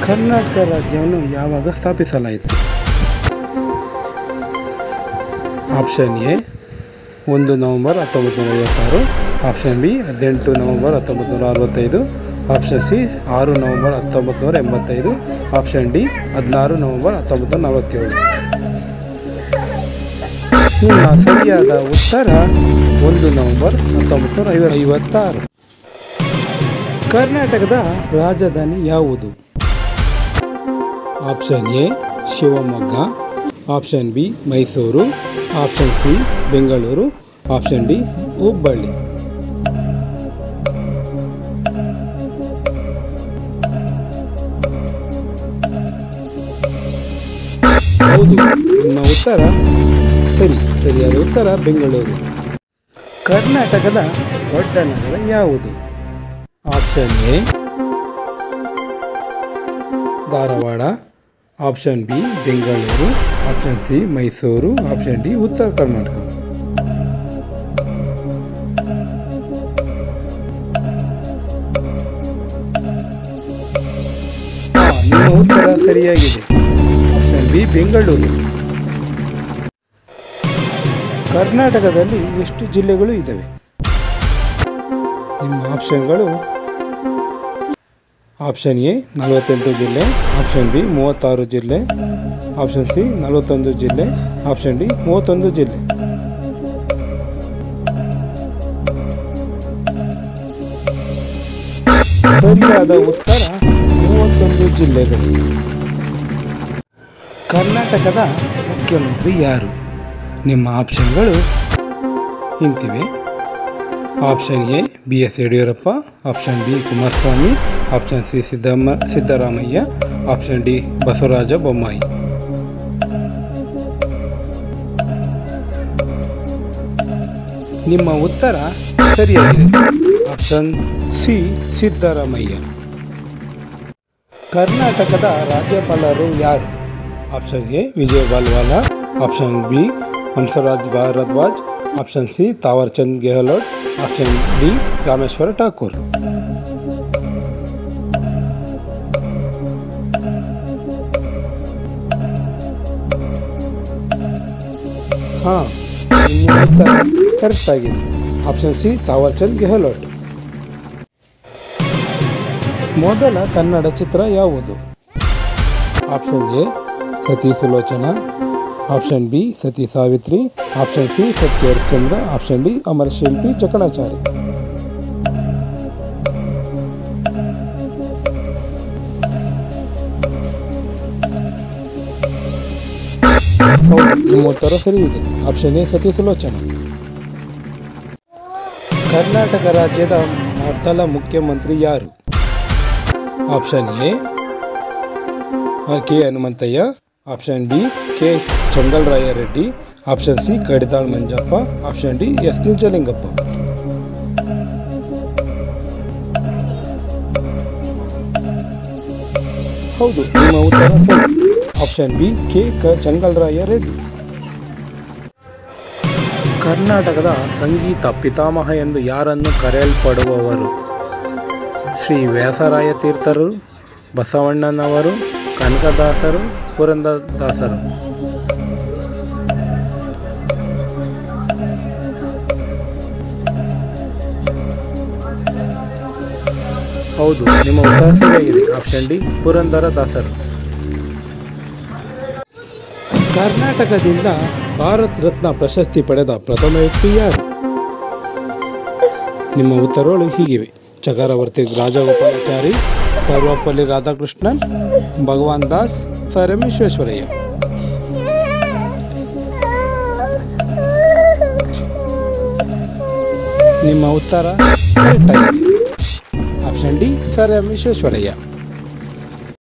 ಕರ್ನಾಟಕ ರಾಜ್ಯವನ್ನು ಯಾವಾಗ ಸ್ಥಾಪಿಸಲಾಯಿತು? Option A 1 November 1956, option B 18 November 1965, option C 6 November 1985, option D 16 November 1947. ನಿಮ್ಮ ಸರಿಯಾದ ಉತ್ತರ 1 ನವೆಂಬರ್ 1956. ಕರ್ನಾಟಕದ ರಾಜಧಾನಿ ಯಾವುದು? Option A Shivamogga, option B Mysuru, option C Bengaluru, option D Hubballi. ಹೌದು, ನಿಮ್ಮ ಉತ್ತರ ಸರಿಯಾದ ಉತ್ತರ ಬೆಂಗಳೂರು. ಕರ್ನಾಟಕದ ದೊಡ್ಡ ನಗರ ಯಾವುದು? Option A Dharwad, option B Bengaluru, option C Mysuru, option D ಉತ್ತರ ಕರ್ನಾಟಕ. ನಿಮ್ಮ ಉತ್ತರ ಸರಿಯಾಗಿದೆ. Option B Bengaluru. ಕರ್ನಾಟಕದಲ್ಲಿ ಎಷ್ಟು ಜಿಲ್ಲೆಗಳು ಇದ್ದಾವೆ? ನಿಮ್ಮ ಆಪ್ಷನ್ಗಳು: ಆಪ್ಷನ್ ಎ 48 ಜಿಲ್ಲೆ, ಆಪ್ಷನ್ ಬಿ 36 ಜಿಲ್ಲೆ, ಆಪ್ಷನ್ ಸಿ 41 ಜಿಲ್ಲೆ, ಆಪ್ಷನ್ ಡಿ 31 ಜಿಲ್ಲೆ. ಸರಿಯಾದ ಉತ್ತರ 31 ಜಿಲ್ಲೆಗಳು. ಕರ್ನಾಟಕದ ಮುಖ್ಯಮಂತ್ರಿ ಯಾರು? ನಿಮ್ಮ ಆಪ್ಷನ್ಗಳು ಇಂತಿವೆ: option A BS Yediyurappa, option B Kumaraswamy, option C Siddaramaiah, option D Basavaraj Bommai. ನಿಮ್ಮ ಉತ್ತರ ಸರಿಯಾಗಿದೆ. Option C Siddaramaiah. ಕರ್ನಾಟಕದ ರಾಜ್ಯಪಾಲರು ಯಾರು? Option A Vijay Balwala, option B Hansraj Bharadwaj, option C Thaawarchand Gehlot, option D Rameshwar Thakur. ನಿಮ್ಮ ಉತ್ತರ ಕರೆಕ್ಟ್ ಆಗಿದೆ. Option C Thaawarchand Gehlot. ಮೊದಲ ಕನ್ನಡ ಚಿತ್ರ ಯಾವುದು? ಆಪ್ಷನ್ ಎ ಸತಿ ಸುಲೋಚನಾ, ಆಪ್ಷನ್ ಬಿ ಸತಿ Savitri, option C Satya Harishchandra, option D Amarashilpi ಚಕಣಾಚಾರಿ. ನಿಮ್ಮ ಉತ್ತರ ಸರಿ ಇದೆ. ಆಪ್ಷನ್ ಎ ಸತಿ ಸುಲೋಚನಾ. ಕರ್ನಾಟಕ ರಾಜ್ಯದ ಮೊದಲ ಮುಖ್ಯಮಂತ್ರಿ ಯಾರು? Option A K Hanumanthaiah, option B K Changalaraya Reddy, option C Kadidal Manjappa, option D S Nijalingappa. ಹೌದು, ನಿಮ್ಮ ಉತ್ತರ ಸರಿ. Option B K Changalaraya Reddy. ಕರ್ನಾಟಕದ ಸಂಗೀತ ಪಿತಾಮಹ ಎಂದು ಯಾರನ್ನು ಕರೆಯಲ್ಪಡುವವರು? ಶ್ರೀ ವ್ಯಾಸರಾಯ ತೀರ್ಥರು, ಬಸವಣ್ಣನವರು, ಕನಕದಾಸರು, ಪುರಂದರದಾಸರು. ಹೌದು, ನಿಮ್ಮ ಉತ್ತರ ಸರಿಯಾಗಿದೆ. ಆಪ್ಷನ್ ಡಿ ಪುರಂದರದಾಸರು. ಕರ್ನಾಟಕದಿಂದ ಭಾರತ ರತ್ನ ಪ್ರಶಸ್ತಿ ಪಡೆದ ಪ್ರಥಮ ವ್ಯಕ್ತಿ ಯಾರು? ನಿಮ್ಮ ಉತ್ತರಗಳು ಹೀಗಿವೆ: ಚಕ್ರವರ್ತಿ ರಾಜಗೋಪಾಲಾಚಾರಿ, ಸರ್ವಪಲ್ಲಿ ರಾಧಾಕೃಷ್ಣನ್, ಭಗವಾನ್ ದಾಸ್, ಸರ್ ಎಂ ವಿಶ್ವೇಶ್ವರಯ್ಯ. ನಿಮ್ಮ ಉತ್ತರ ಕರೆಕ್ಟ್ ಆಗಿದೆ. Option D sir M Visvesvaraya.